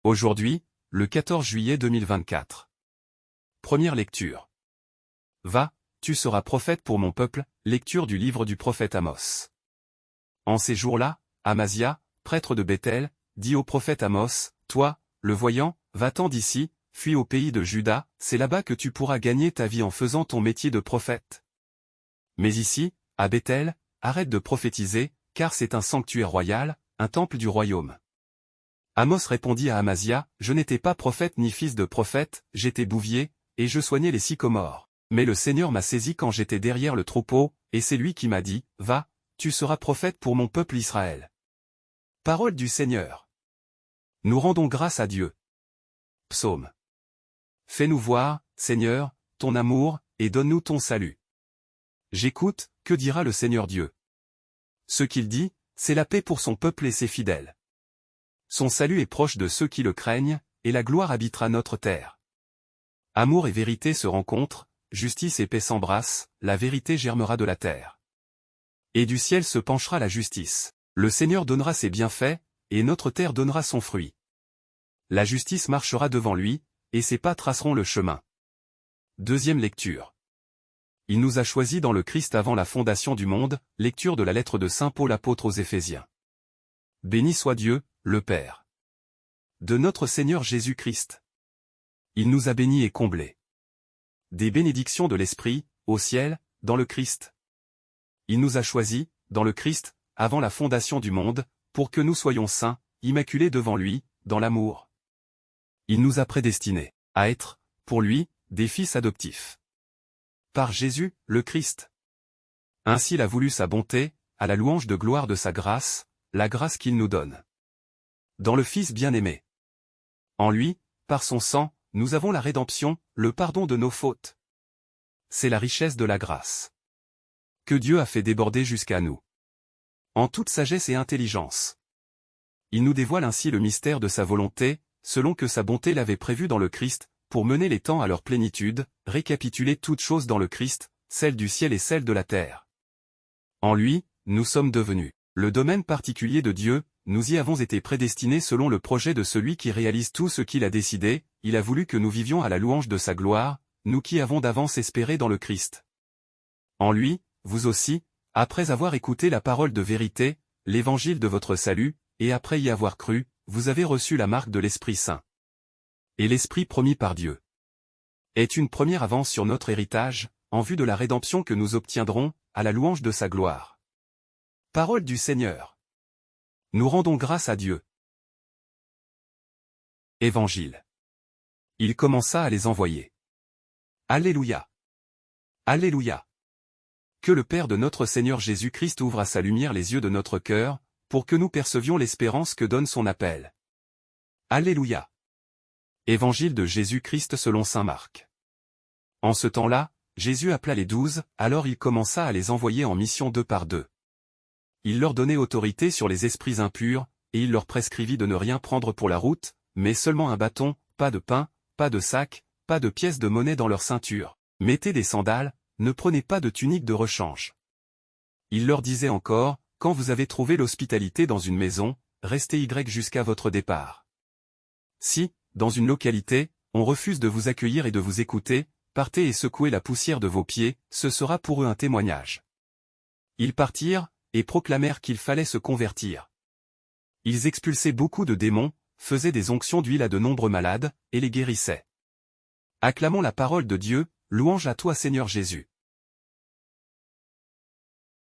Aujourd'hui, le 14 juillet 2024. Première lecture. Va, tu seras prophète pour mon peuple, lecture du livre du prophète Amos. En ces jours-là, Amasia, prêtre de Béthel, dit au prophète Amos, toi, le voyant, va-t'en d'ici, fuis au pays de Juda, c'est là-bas que tu pourras gagner ta vie en faisant ton métier de prophète. Mais ici, à Béthel, arrête de prophétiser, car c'est un sanctuaire royal, un temple du royaume. Amos répondit à Amasia, je n'étais pas prophète ni fils de prophète, j'étais bouvier, et je soignais les sycomores. Mais le Seigneur m'a saisi quand j'étais derrière le troupeau, et c'est lui qui m'a dit, va, tu seras prophète pour mon peuple Israël. Parole du Seigneur. Nous rendons grâce à Dieu. Psaume. Fais-nous voir, Seigneur, ton amour, et donne-nous ton salut. J'écoute, que dira le Seigneur Dieu? Ce qu'il dit, c'est la paix pour son peuple et ses fidèles. Son salut est proche de ceux qui le craignent, et la gloire habitera notre terre. Amour et vérité se rencontrent, justice et paix s'embrassent, la vérité germera de la terre. Et du ciel se penchera la justice. Le Seigneur donnera ses bienfaits, et notre terre donnera son fruit. La justice marchera devant lui, et ses pas traceront le chemin. Deuxième lecture. Il nous a choisis dans le Christ avant la fondation du monde, lecture de la lettre de Saint Paul apôtre aux Éphésiens. Béni soit Dieu, le Père de notre Seigneur Jésus-Christ. Il nous a bénis et comblés. Des bénédictions de l'Esprit, au ciel, dans le Christ. Il nous a choisis, dans le Christ, avant la fondation du monde, pour que nous soyons saints, immaculés devant lui, dans l'amour. Il nous a prédestinés à être, pour lui, des fils adoptifs. Par Jésus, le Christ. Ainsi il a voulu sa bonté, à la louange de gloire de sa grâce, la grâce qu'il nous donne. Dans le Fils bien-aimé. En lui, par son sang, nous avons la rédemption, le pardon de nos fautes. C'est la richesse de la grâce que Dieu a fait déborder jusqu'à nous. En toute sagesse et intelligence. Il nous dévoile ainsi le mystère de sa volonté, selon que sa bonté l'avait prévu dans le Christ, pour mener les temps à leur plénitude, récapituler toutes choses dans le Christ, celles du ciel et celles de la terre. En lui, nous sommes devenus le domaine particulier de Dieu, nous y avons été prédestinés selon le projet de celui qui réalise tout ce qu'il a décidé, il a voulu que nous vivions à la louange de sa gloire, nous qui avons d'avance espéré dans le Christ. En lui, vous aussi, après avoir écouté la parole de vérité, l'évangile de votre salut, et après y avoir cru, vous avez reçu la marque de l'Esprit Saint. Et l'Esprit promis par Dieu est une première avance sur notre héritage, en vue de la rédemption que nous obtiendrons, à la louange de sa gloire. Parole du Seigneur. Nous rendons grâce à Dieu. Évangile. Il commença à les envoyer. Alléluia. Alléluia. Que le Père de notre Seigneur Jésus-Christ ouvre à sa lumière les yeux de notre cœur, pour que nous percevions l'espérance que donne son appel. Alléluia. Évangile de Jésus-Christ selon saint Marc. En ce temps-là, Jésus appela les 12, alors il commença à les envoyer en mission 2 par 2. Il leur donnait autorité sur les esprits impurs, et il leur prescrivit de ne rien prendre pour la route, mais seulement un bâton, pas de pain, pas de sac, pas de pièces de monnaie dans leur ceinture. Mettez des sandales, ne prenez pas de tunique de rechange. Il leur disait encore, quand vous avez trouvé l'hospitalité dans une maison, restez jusqu'à votre départ. Si, dans une localité, on refuse de vous accueillir et de vous écouter, partez et secouez la poussière de vos pieds, ce sera pour eux un témoignage. Ils partirent, et proclamèrent qu'il fallait se convertir. Ils expulsaient beaucoup de démons, faisaient des onctions d'huile à de nombreux malades, et les guérissaient. Acclamons la parole de Dieu, louange à toi Seigneur Jésus.